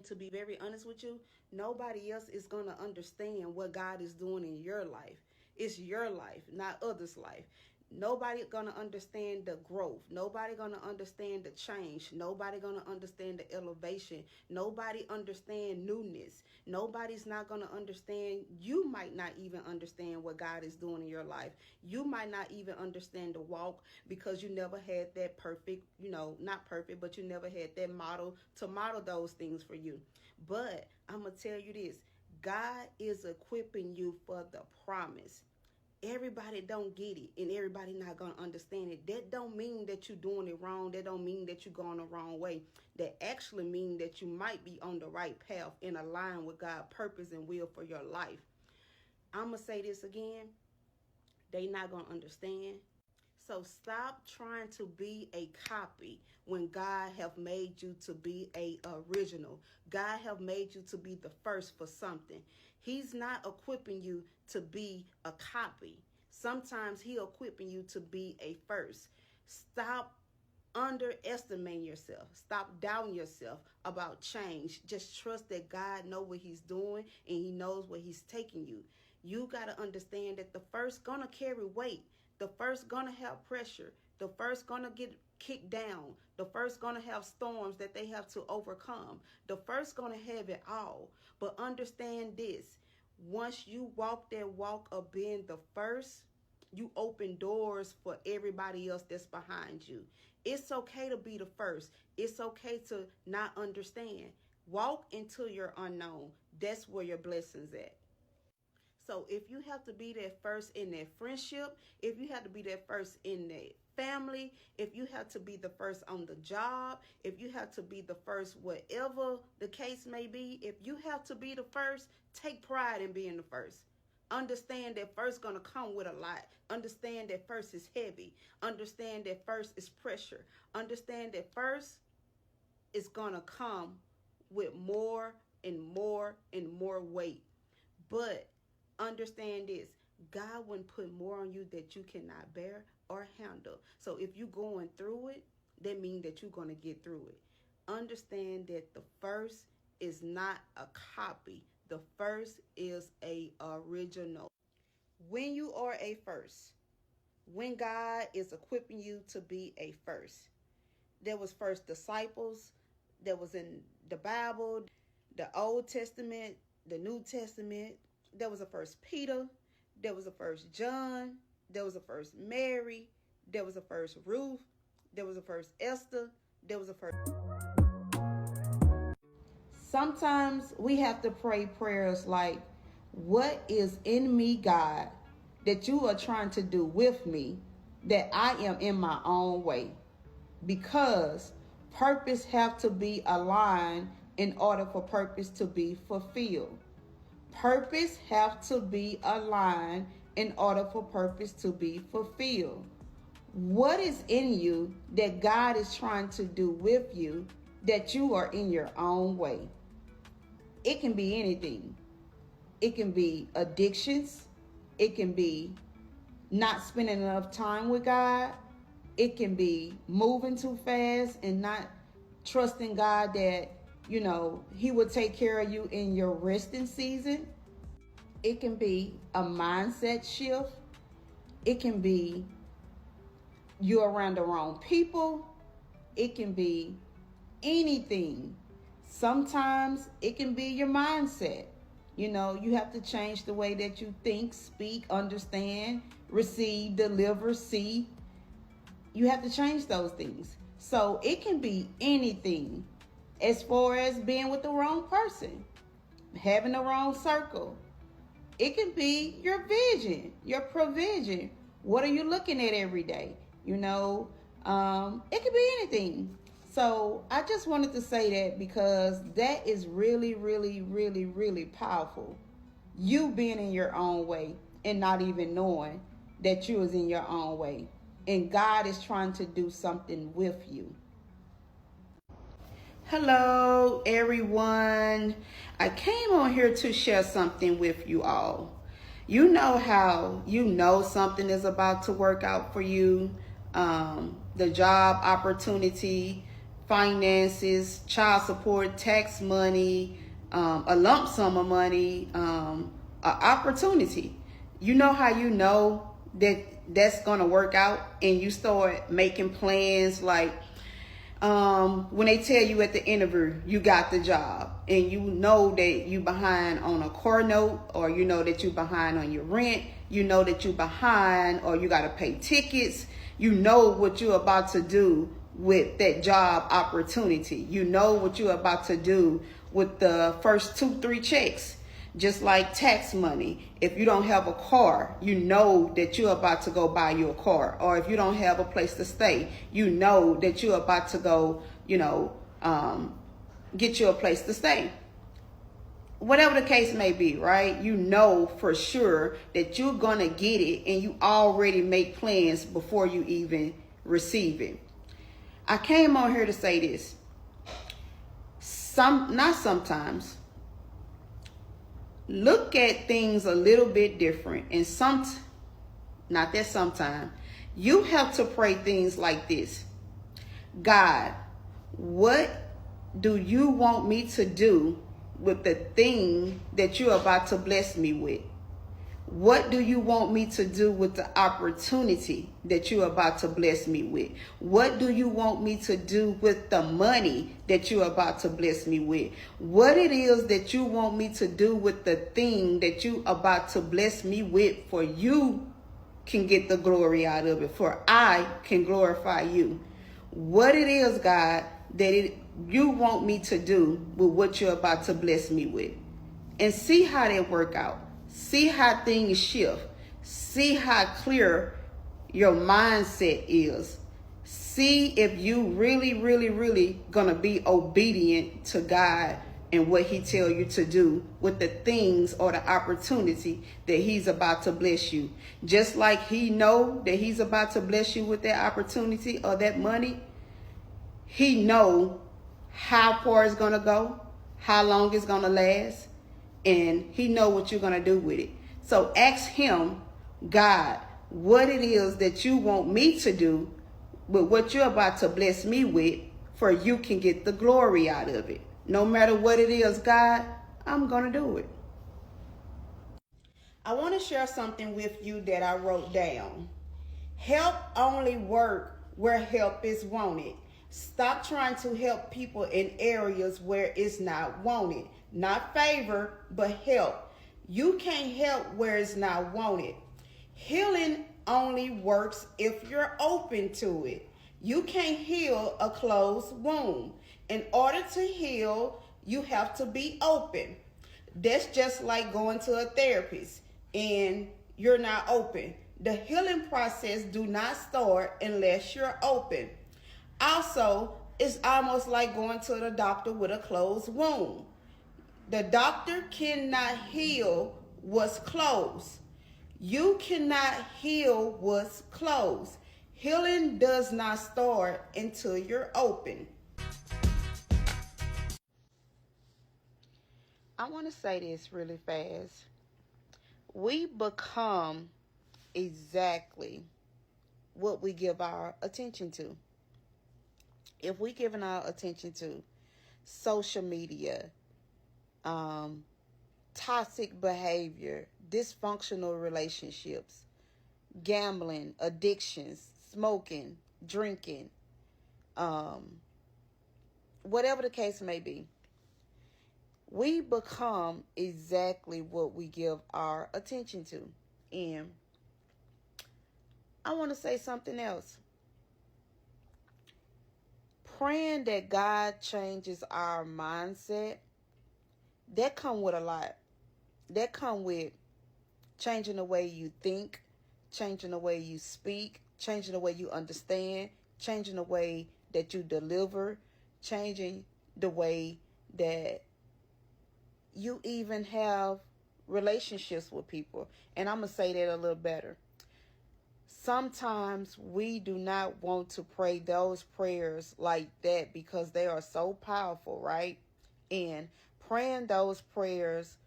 to be very honest with you, nobody else is going to understand what God is doing in your life. It's your life, not others' life. Nobody gonna understand the growth. Nobody gonna understand the change. Nobody gonna understand the elevation. Nobody understand newness. Nobody's not gonna understand. You might not even understand what God is doing in your life. You might not even understand the walk because you never had that perfect, not perfect, but you never had that model to model those things for you. But I'm gonna tell you this: God is equipping you for the promise. Everybody don't get it and everybody not gonna understand it. That don't mean that you're doing it wrong. That don't mean that you're going the wrong way. That actually mean that you might be on the right path and align with God's purpose and will for your life. I'm gonna say this again: they not gonna understand. So stop trying to be a copy when God have made you to be a original. God have made you to be the first for something. He's not equipping you to be a copy. Sometimes He equipping you to be a first. Stop underestimating yourself. Stop doubting yourself about change. Just trust that God knows what He's doing and He knows where He's taking you. You got to understand that the first gonna carry weight. The first gonna have pressure. The first gonna get kicked down. The first gonna have storms that they have to overcome. The first gonna have it all. But understand this: once you walk that walk of being the first, you open doors for everybody else that's behind you. It's okay to be the first. It's okay to not understand. Walk into your unknown. That's where your blessings at. So if you have to be that first in that friendship, if you have to be that first in that family, if you have to be the first on the job, if you have to be the first whatever the case may be, if you have to be the first, take pride in being the first. Understand that first gonna come with a lot. Understand that first is heavy. Understand that first is pressure. Understand that first is gonna come with more and more and more weight. But understand this: God wouldn't put more on you that you cannot bear or handle. So if you're going through it, that means that you're going to get through it. Understand that the first is not a copy. The first is a original. When you are a first, when God is equipping you to be a first, there was first disciples that was in the Bible, the Old Testament, the New Testament. There was a first Peter. There was a first John. There was a first Mary. There was a first Ruth. There was a first Esther. There was a first. Sometimes we have to pray prayers like, what is in me, God, that you are trying to do with me that I am in my own way? Because purpose have to be aligned in order for purpose to be fulfilled. Purpose have to be aligned in order for purpose to be fulfilled. What is in you that God is trying to do with you that you are in your own way? It can be anything. It can be addictions. It can be not spending enough time with God. It can be moving too fast and not trusting God that He will take care of you in your resting season. It can be a mindset shift. It can be you're around the wrong people. It can be anything. Sometimes it can be your mindset. You have to change the way that you think, speak, understand, receive, deliver, see. You have to change those things. So it can be anything. As far as being with the wrong person, having the wrong circle. It can be your vision, your provision. What are you looking at every day? It could be anything. So I just wanted to say that because that is really, really, really, really powerful. You being in your own way and not even knowing that you was in your own way. And God is trying to do something with you. Hello, everyone. I came on here to share something with you all. You know how something is about to work out for you, the job opportunity, finances, child support, tax money, a lump sum of money, an opportunity. You know how you know that that's going to work out, and you start making plans like when they tell you at the interview you got the job, and you know that you behind on a car note, or you know that you behind on your rent, you know that you behind or you got to pay tickets, you know what you're about to do with that job opportunity. You know what you're about to do with the first 2-3 checks. Just like tax money. If you don't have a car, you know that you're about to go buy you a car. Or if you don't have a place to stay, you know that you're about to go, get you a place to stay. Whatever the case may be, right? You know for sure that you're going to get it, and you already make plans before you even receive it. I came on here to say this. Not sometimes. Look at things a little bit different, and not that sometimes, you have to pray things like this. God, what do you want me to do with the thing that you're about to bless me with? What do you want me to do with the opportunity that you're about to bless me with? What do you want me to do with the money that you're about to bless me with? What it is that you want me to do with the thing that you're about to bless me with, for you can get the glory out of it, for I can glorify you. What it is, God, that you want me to do with what you're about to bless me with. And see how they work out. See how things shift. See how clear your mindset is. See if you really gonna be obedient to God and what he tell you to do with the things or the opportunity that he's about to bless you. Just like he know that he's about to bless you with that opportunity or that money, he know how far it's gonna go, how long it's gonna last, and he know what you're gonna do with it. So ask him, God, what it is that you want me to do with what you're about to bless me with, for you can get the glory out of it. No matter what it is, God, I'm gonna do it. I want to share something with you that I wrote down. Help only work where help is wanted. Stop trying to help people in areas where it's not wanted. Not favor, but help. You can't help where it's not wanted. Healing only works if you're open to it. You can't heal a closed wound. In order to heal, you have to be open. That's just like going to a therapist and you're not open. The healing process do not start unless you're open. Also, it's almost like going to the doctor with a closed wound. The doctor cannot heal what's closed. You cannot heal what's closed. Healing does not start until you're open. I want to say this really fast. We become exactly what we give our attention to. If we giving our attention to social media, toxic behavior, dysfunctional relationships, gambling, addictions, smoking, drinking, whatever the case may be, we become exactly what we give our attention to. And I want to say something else. Praying that God changes our mindset, that come with a lot. That come with changing the way you think, changing the way you speak, changing the way you understand, changing the way that you deliver, changing the way that you even have relationships with people. And I'm going to say that a little better. Sometimes we do not want to pray those prayers like that because they are so powerful, right? And praying those prayers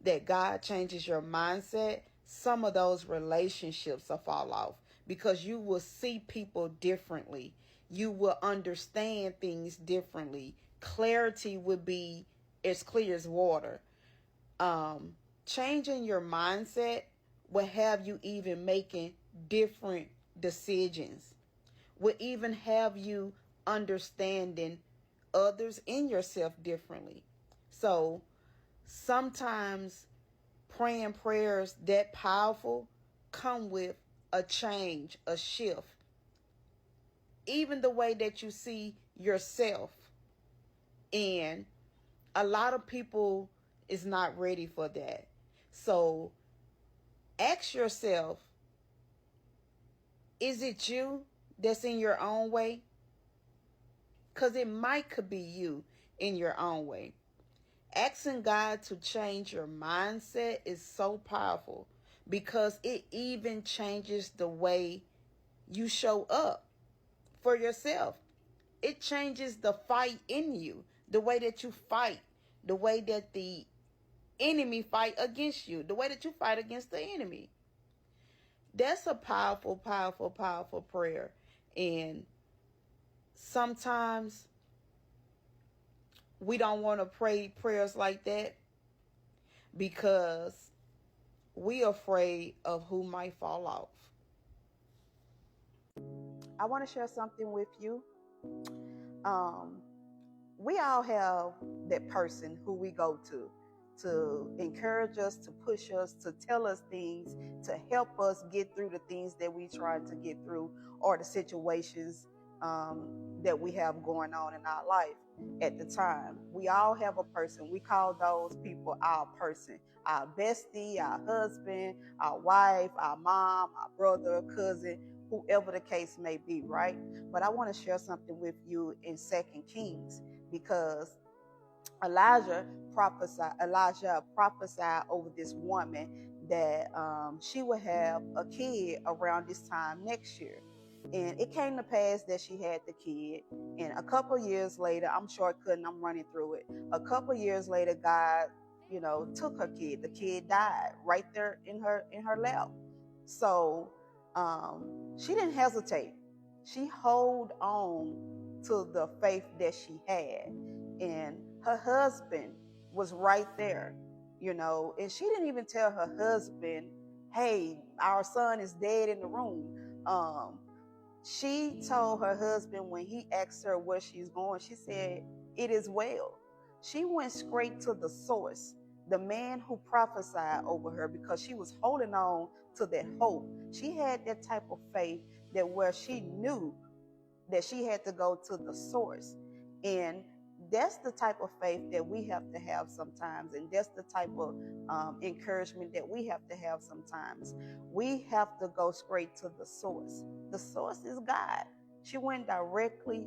that God changes your mindset, some of those relationships will fall off because you will see people differently. You will understand things differently. Clarity would be as clear as water. Changing your mindset will have you even making different decisions, will even have you understanding others and yourself differently. So sometimes praying prayers that powerful come with a change, a shift. Even the way that you see yourself. And a lot of people is not ready for that. So ask yourself, is it you that's in your own way? Because it might could be you in your own way. Asking God to change your mindset is so powerful because it even changes the way you show up for yourself. It changes the fight in you, the way that you fight, the way that the enemy fight against you, the way that you fight against the enemy. That's a powerful, powerful, powerful prayer. And sometimes we don't want to pray prayers like that because we're afraid of who might fall off. I want to share something with you. Um, we all have that person who we go to encourage us, to push us, to tell us things, to help us get through the things that we try to get through or the situations that we have going on in our life at the time. We all have a person. We call those people our person, our bestie, our husband, our wife, our mom, our brother, cousin, whoever the case may be, right? But I want to share something with you in 2 Kings because Elijah prophesied over this woman that she would have a kid around this time next year. And it came to pass that she had the kid. And a couple years later, I'm shortcutting, I'm running through it. A couple years later, God, took her kid. The kid died right there in her lap. So she didn't hesitate. She held on to the faith that she had. And her husband was right there, and she didn't even tell her husband, hey, our son is dead in the room. She told her husband when he asked her where she's going, she said, it is well. She went straight to the source, the man who prophesied over her, because she was holding on to that hope. She had that type of faith that where she knew that she had to go to the source. And that's the type of faith that we have to have sometimes. And that's the type of encouragement that we have to have sometimes. We have to go straight to the source. The source is God. She went directly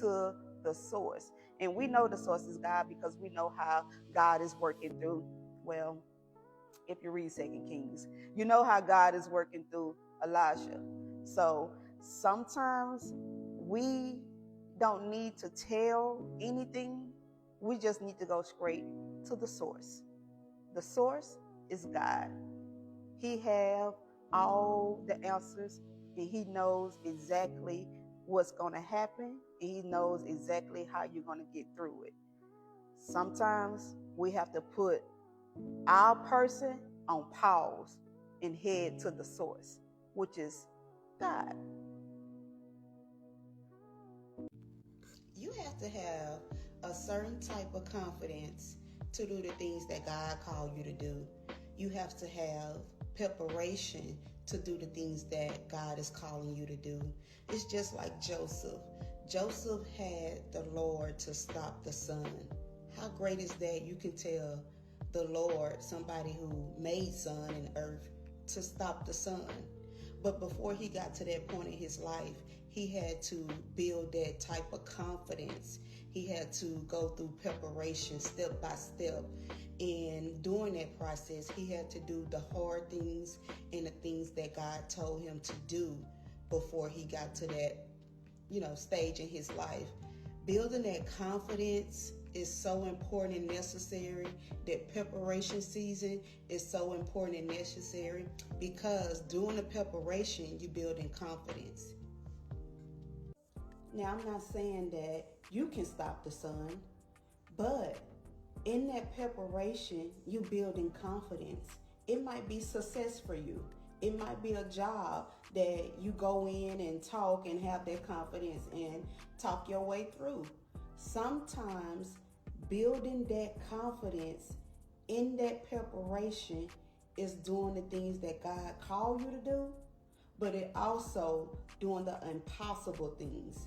to the source. And we know the source is God because we know how God is working through, well, if you read 2 Kings, you know how God is working through Elijah. So sometimes we don't need to tell anything. We just need to go straight to the source. The source is God. He have all the answers, and he knows exactly what's going to happen, and he knows exactly how you're going to get through it. Sometimes we have to put our person on pause and head to the source, which is God. You have to have a certain type of confidence to do the things that God called you to do. You have to have preparation to do the things that God is calling you to do. It's just like Joseph. Joseph had the Lord to stop the sun. How great is that? You can tell the Lord, somebody who made sun and earth, to stop the sun. But before he got to that point in his life, he had to build that type of confidence. He had to go through preparation step by step. And during that process, he had to do the hard things and the things that God told him to do before he got to that, stage in his life. Building that confidence is so important and necessary. That preparation season is so important and necessary because during the preparation, you're building confidence. Now, I'm not saying that you can stop the sun, but in that preparation, you building confidence. It might be success for you. It might be a job that you go in and talk and have that confidence and talk your way through. Sometimes building that confidence in that preparation is doing the things that God called you to do, but it also doing the impossible things.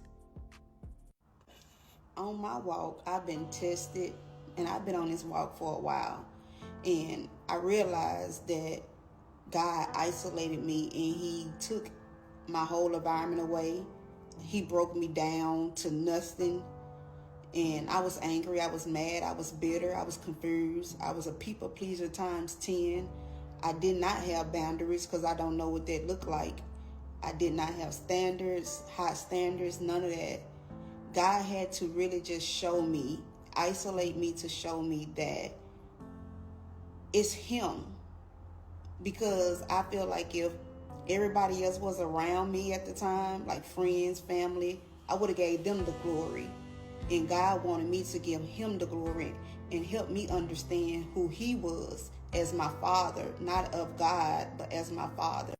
On my walk, I've been tested, and I've been on this walk for a while. And I realized that God isolated me and He took my whole environment away. He broke me down to nothing. And I was angry, I was mad, I was bitter, I was confused. I was a people pleaser times 10. I did not have boundaries because I don't know what that looked like. I did not have standards, high standards, none of that. God had to really just show me, isolate me to show me that it's Him. Because I feel like if everybody else was around me at the time, like friends, family, I would have gave them the glory. And God wanted me to give Him the glory and help me understand who He was as my Father, not of God, but as my Father.